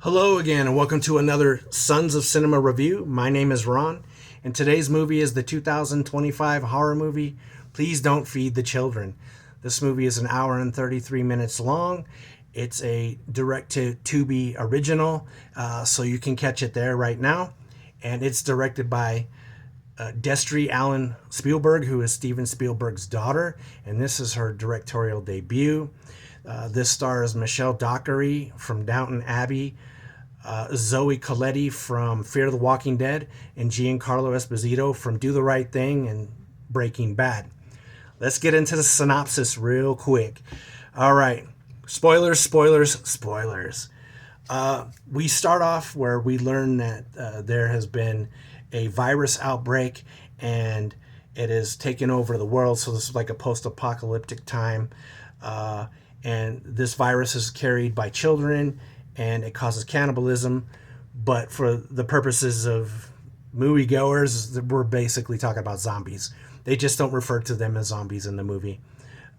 Hello again, and welcome to another Sons of Cinema review. My name is Ron, and today's movie is the 2025 horror movie, Please Don't Feed the Children. This movie is an hour and 33 minutes long. It's a direct-to-Tubi original, so you can catch it there right now. And it's directed by Destry Allyn Spielberg, who is Steven Spielberg's daughter, and this is her directorial debut. This stars Michelle Dockery from Downton Abbey, Zoe Colletti from Fear the Walking Dead, and Giancarlo Esposito from Do the Right Thing and Breaking Bad. Let's get into the synopsis real quick. All right. Spoilers, spoilers, spoilers. We start off where we learn that there has been a virus outbreak and it has taken over the world. So this is like a post-apocalyptic time. And this virus is carried by children and it causes cannibalism. But for the purposes of moviegoers, we're basically talking about zombies. They just don't refer to them as zombies in the movie.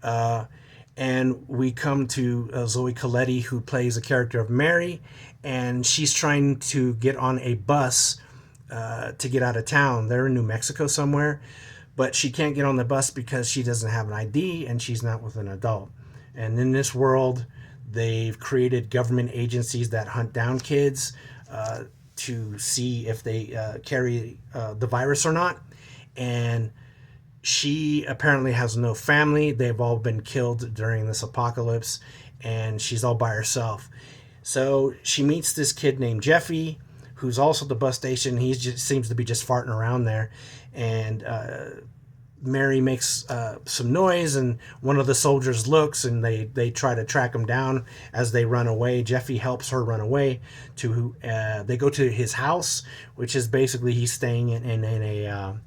And we come to Zoe Colletti, who plays the character of Mary, and she's trying to get on a bus to get out of town. They're in New Mexico somewhere, but she can't get on the bus because she doesn't have an ID and she's not with an adult. And in this world, they've created government agencies that hunt down kids to see if they carry the virus or not. And she apparently has no family. They've all been killed during this apocalypse, and she's all by herself. So she meets this kid named Jeffy, who's also at the bus station. He just seems to be just farting around there. And Mary makes some noise, and one of the soldiers looks, and they try to track him down as they run away. Jeffy helps her run away. They go to his house, which is basically he's staying in a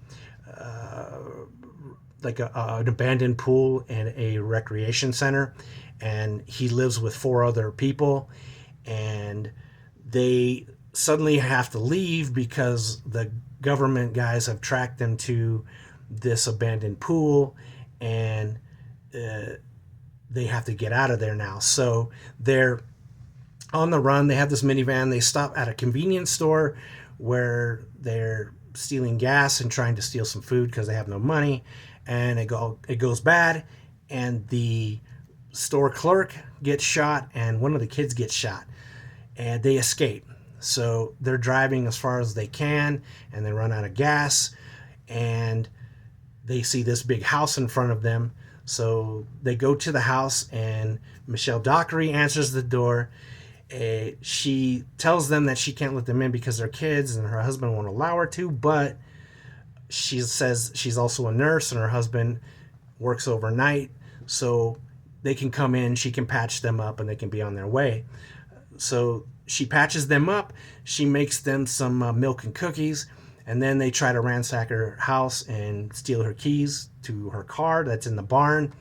like an abandoned pool and a recreation center, and he lives with 4 other people, and they suddenly have to leave because the government guys have tracked them to this abandoned pool, and they have to get out of there now. So they're on the run. They have this minivan. They stop at a convenience store where they're stealing gas and trying to steal some food because they have no money, and it goes bad, and the store clerk gets shot and one of the kids gets shot, and they escape. So they're driving as far as they can, and they run out of gas, and they see this big house in front of them. So they go to the house, and Michelle Dockery answers the door. She tells them that she can't let them in because they're kids and her husband won't allow her to, but she says she's also a nurse and her husband works overnight, so they can come in, she can patch them up, and they can be on their way. So she patches them up, she makes them some milk and cookies, and then they try to ransack her house and steal her keys to her car that's in the barn,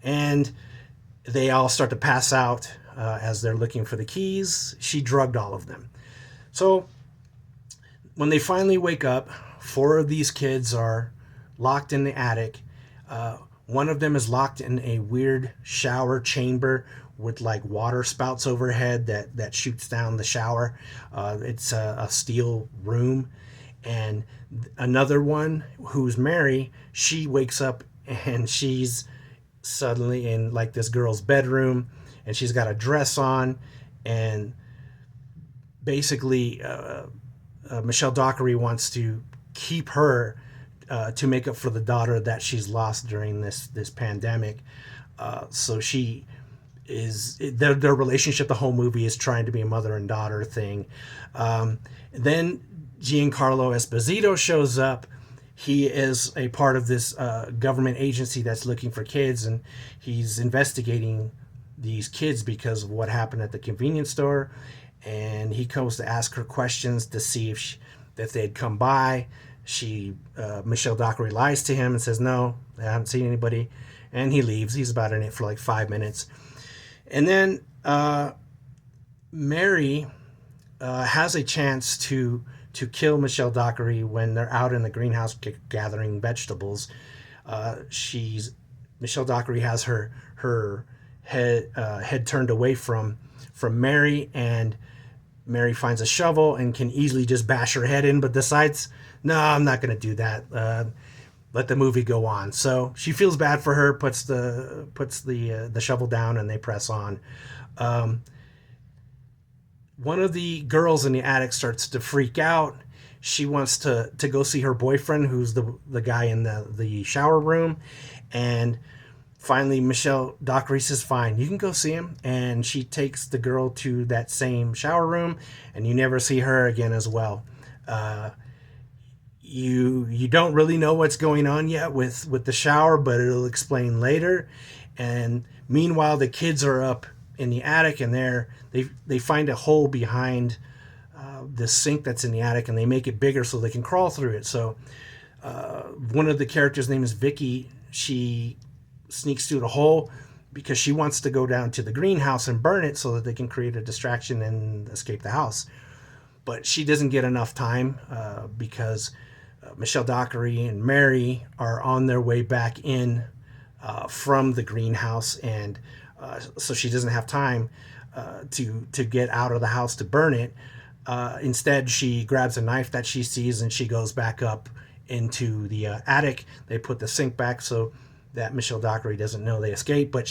and they all start to pass out as they're looking for the keys. She drugged all of them. So when they finally wake up, 4 of these kids are locked in the attic. One of them is locked in a weird shower chamber with like water spouts overhead that shoots down the shower. It's a steel room. And another one, who's Mary, she wakes up and she's suddenly in like this girl's bedroom, and she's got a dress on, and basically Michelle Dockery wants to keep her to make up for the daughter that she's lost during this pandemic. So she is their relationship. The whole movie is trying to be a mother and daughter thing. Then Giancarlo Esposito shows up. He is a part of this government agency that's looking for kids, and he's investigating these kids because of what happened at the convenience store. And he comes to ask her questions to see if they had come by. Michelle Dockery lies to him and says, no, I haven't seen anybody. And he leaves. He's about in it for like 5 minutes. And then Mary has a chance to kill Michelle Dockery when they're out in the greenhouse gathering vegetables. Michelle Dockery has her head turned away from Mary, and Mary finds a shovel and can easily just bash her head in, but decides, no, I'm not going to do that. Let the movie go on. So she feels bad for her, puts the shovel down, and they press on. Um, One of the girls in the attic starts to freak out. She wants to go see her boyfriend, who's the guy in the shower room, and finally Michelle Dockery says, "Fine, you can go see him." And she takes the girl to that same shower room, and you never see her again as well. Uh, you don't really know what's going on yet with the shower, but it'll explain later. And meanwhile, the kids are up in the attic, and they find a hole behind the sink that's in the attic, and they make it bigger so they can crawl through it. So one of the characters' name is Vicky. She sneaks through the hole because she wants to go down to the greenhouse and burn it so that they can create a distraction and escape the house. But she doesn't get enough time because Michelle Dockery and Mary are on their way back in from the greenhouse, and so she doesn't have time to get out of the house to burn it. Instead, she grabs a knife that she sees and she goes back up into the attic. They put the sink back so that Michelle Dockery doesn't know they escaped, but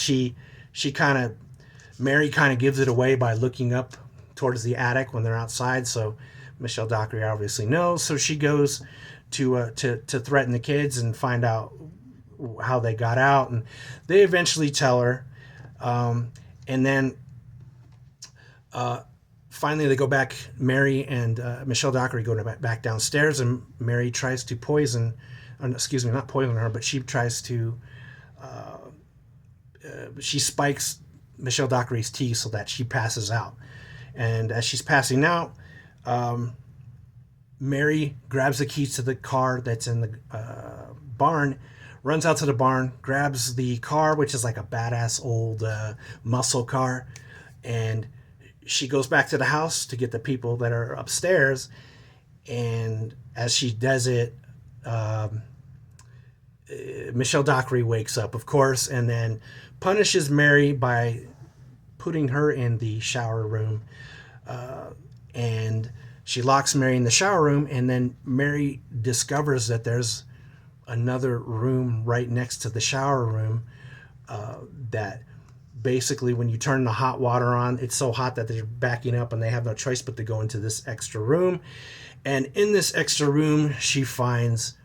Mary kind of gives it away by looking up towards the attic when they're outside. So Michelle Dockery obviously knows. So she goes to threaten the kids and find out how they got out, and they eventually tell her. And then finally they go back. Mary and Michelle Dockery go back downstairs, and Mary tries to poison. Excuse me, not poison her, but she tries to. She spikes Michelle Dockery's tea so that she passes out. And as she's passing out, Mary grabs the keys to the car that's in the barn, runs out to the barn, grabs the car, which is like a badass old muscle car, and she goes back to the house to get the people that are upstairs. And as she does it, Michelle Dockery wakes up, of course, and then punishes Mary by putting her in the shower room. And she locks Mary in the shower room, and then Mary discovers that there's another room right next to the shower room that basically when you turn the hot water on, it's so hot that they're backing up and they have no choice but to go into this extra room. And in this extra room, she finds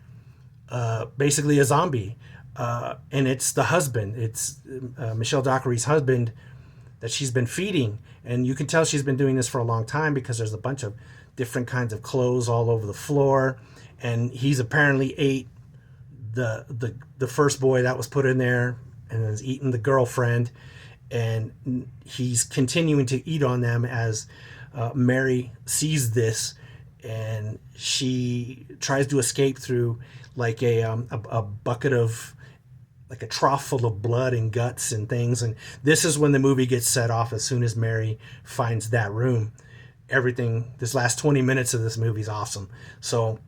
basically a zombie. And it's the husband. It's Michelle Dockery's husband that she's been feeding. And you can tell she's been doing this for a long time because there's a bunch of different kinds of clothes all over the floor. And he's apparently ate the first boy that was put in there and has eaten the girlfriend. And he's continuing to eat on them as Mary sees this, and she tries to escape through like a bucket of like a trough full of blood and guts and things. And this is when the movie gets set off. As soon as Mary finds that room, everything, this last 20 minutes of this movie is awesome. So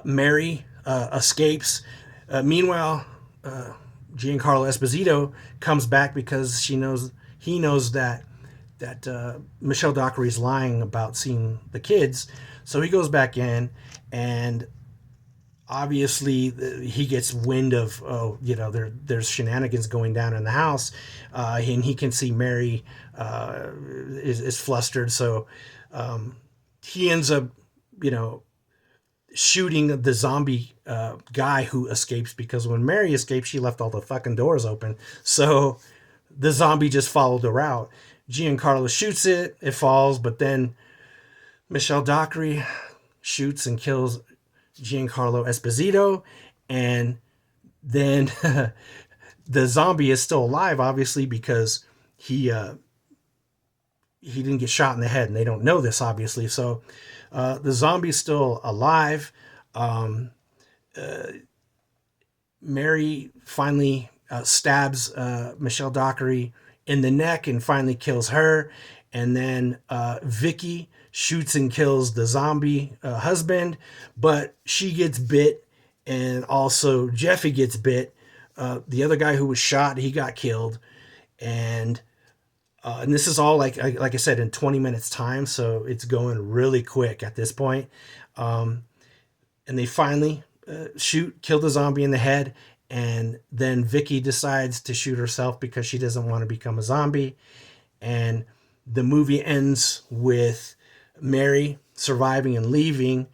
Mary escapes. Meanwhile, Giancarlo Esposito comes back because he knows that Michelle Dockery is lying about seeing the kids. So he goes back in, and obviously he gets wind of there's shenanigans going down in the house, and he can see Mary is flustered. So he ends up shooting the zombie guy who escapes, because when Mary escaped, she left all the fucking doors open. So the zombie just followed her out. Giancarlo shoots it, it falls, but then Michelle Dockery shoots and kills Giancarlo Esposito, and then the zombie is still alive, obviously, because he didn't get shot in the head, and they don't know this, obviously. So the zombie's still alive. Mary finally stabs Michelle Dockery in the neck and finally kills her. And then Vicky shoots and kills the zombie husband, but she gets bit, and also Jeffy gets bit. The other guy who was shot, he got killed. And And this is all like I said in 20 minutes time, so it's going really quick at this point. Um, and they finally kill the zombie in the head, and then Vicky decides to shoot herself because she doesn't want to become a zombie. And the movie ends with Mary surviving and leaving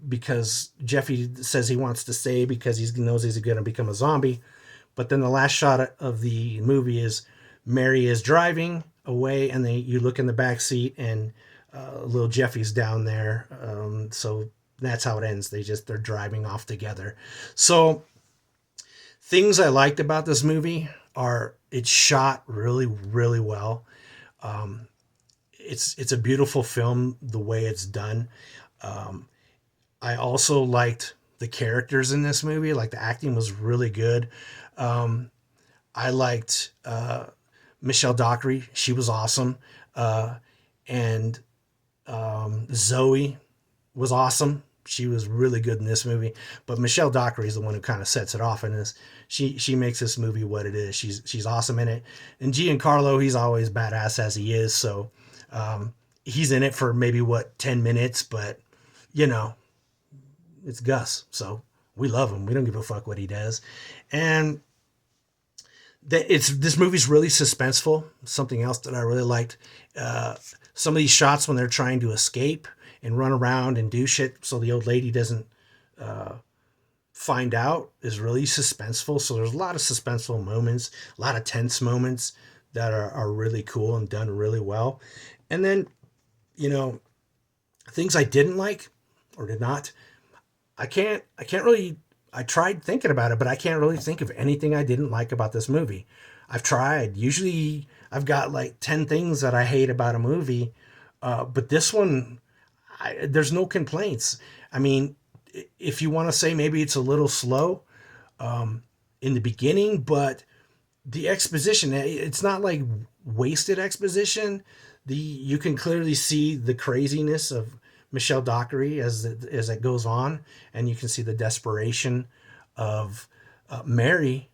because Jeffy says he wants to stay because he knows he's going to become a zombie. But then the last shot of the movie is Mary is driving away, and you look in the back seat, and little Jeffy's down there. So that's how it ends. They're driving off together. So things I liked about this movie are it's shot really, really well. It's a beautiful film the way it's done. I also liked the characters in this movie. Like the acting was really good. I liked Michelle Dockery. She was awesome. And Zoe was awesome. She was really good in this movie. But Michelle Dockery is the one who kind of sets it off in this. She makes this movie what it is. She's awesome in it. And Giancarlo, he's always badass as he is. So he's in it for maybe 10 minutes, but you know, it's Gus. So we love him. We don't give a fuck what he does. And this movie's really suspenseful. Something else that I really liked. Some of these shots when they're trying to escape and run around and do shit so the old lady doesn't find out is really suspenseful. So there's a lot of suspenseful moments, a lot of tense moments that are really cool and done really well. And then, you know, things I didn't like or did not. I can't really. I tried thinking about it, but I can't really think of anything I didn't like about this movie. I've tried. Usually, I've got like 10 things that I hate about a movie, but this one, there's no complaints. I mean, if you want to say maybe it's a little slow in the beginning, but the exposition, it's not like wasted exposition. You can clearly see the craziness of Michelle Dockery as it goes on, and you can see the desperation of Mary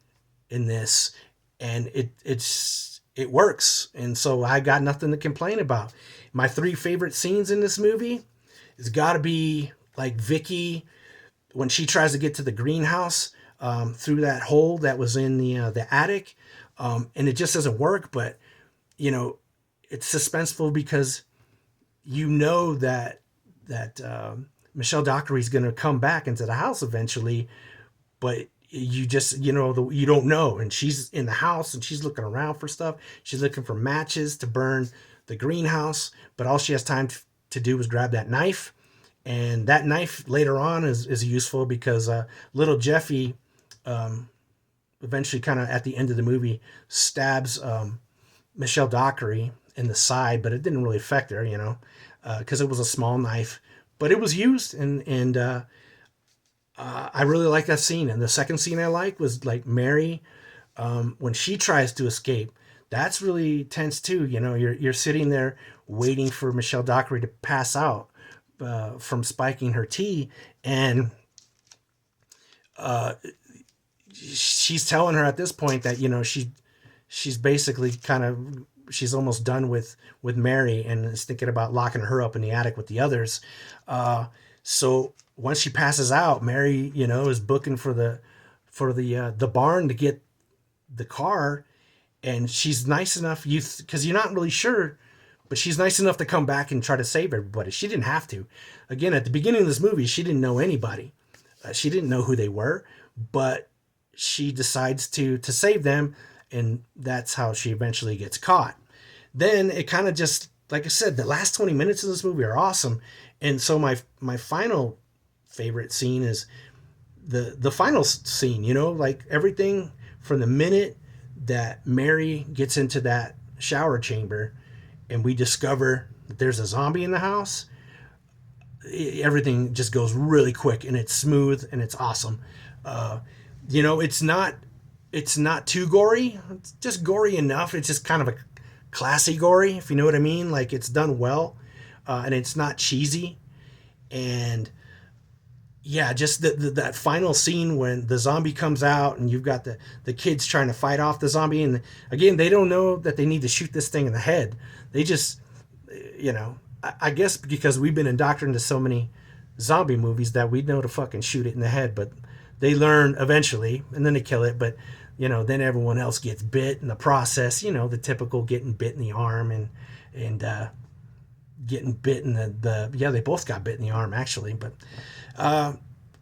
in this, and it works. And so I got nothing to complain about. My 3 favorite scenes in this movie has got to be like Vicky when she tries to get to the greenhouse through that hole that was in the attic, and it just doesn't work. But you know, it's suspenseful because you know that Michelle Dockery is going to come back into the house eventually, but you just, you know, you don't know. And she's in the house and she's looking around for stuff. She's looking for matches to burn the greenhouse, but all she has time to do is grab that knife. And that knife later on is useful because little Jeffy eventually kind of at the end of the movie stabs Michelle Dockery in the side, but it didn't really affect her, you know, because it was a small knife, but it was used, and I really like that scene. And the second scene I like was like Mary when she tries to escape. That's really tense too. You know, you're sitting there waiting for Michelle Dockery to pass out from spiking her tea, and she's telling her at this point that, you know, she's basically she's almost done with Mary and is thinking about locking her up in the attic with the others. So once she passes out, Mary, you know, is booking for the barn to get the car, and she's nice enough, because you're not really sure, but she's nice enough to come back and try to save everybody. She didn't have to. Again, at the beginning of this movie, she didn't know anybody. She didn't know who they were, but she decides to save them, and that's how she eventually gets caught. Then it kind of just, like I said, the last 20 minutes of this movie are awesome. And so my final favorite scene is the final scene, you know, like everything from the minute that Mary gets into that shower chamber and we discover that there's a zombie in the house, everything just goes really quick and it's smooth and it's awesome. You know, it's not too gory. It's just gory enough. It's just kind of a classy gory, if you know what I mean. Like, it's done well, and it's not cheesy. And yeah, just that final scene when the zombie comes out and you've got the kids trying to fight off the zombie, and again they don't know that they need to shoot this thing in the head. They just, I guess because we've been indoctrinated into so many zombie movies that we know to fucking shoot it in the head, but they learn eventually and then they kill it. But then everyone else gets bit in the process. The typical getting bit in the arm and getting bit in the yeah, they both got bit in the arm actually. But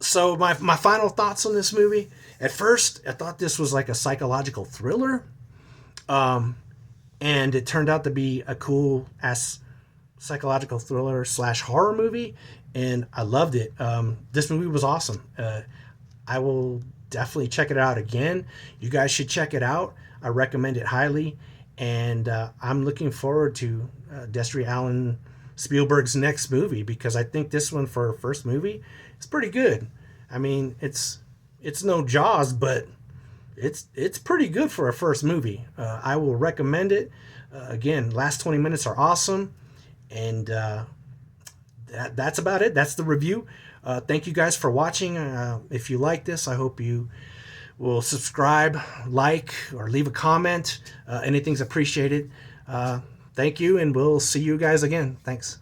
so my final thoughts on this movie. At first, I thought this was like a psychological thriller, and it turned out to be a cool ass psychological thriller / horror movie, and I loved it. This movie was awesome. I will definitely check it out again. You guys should check it out. I recommend it highly, and I'm looking forward to Destry Allyn Spielberg's next movie, because I think this one for a first movie is pretty good. I mean, it's no Jaws, but it's pretty good for a first movie. I will recommend it. Again, last 20 minutes are awesome, and that's about it. That's the review. Thank you guys for watching. If you like this, I hope you will subscribe, like, or leave a comment. Anything's appreciated. Thank you, and we'll see you guys again. Thanks.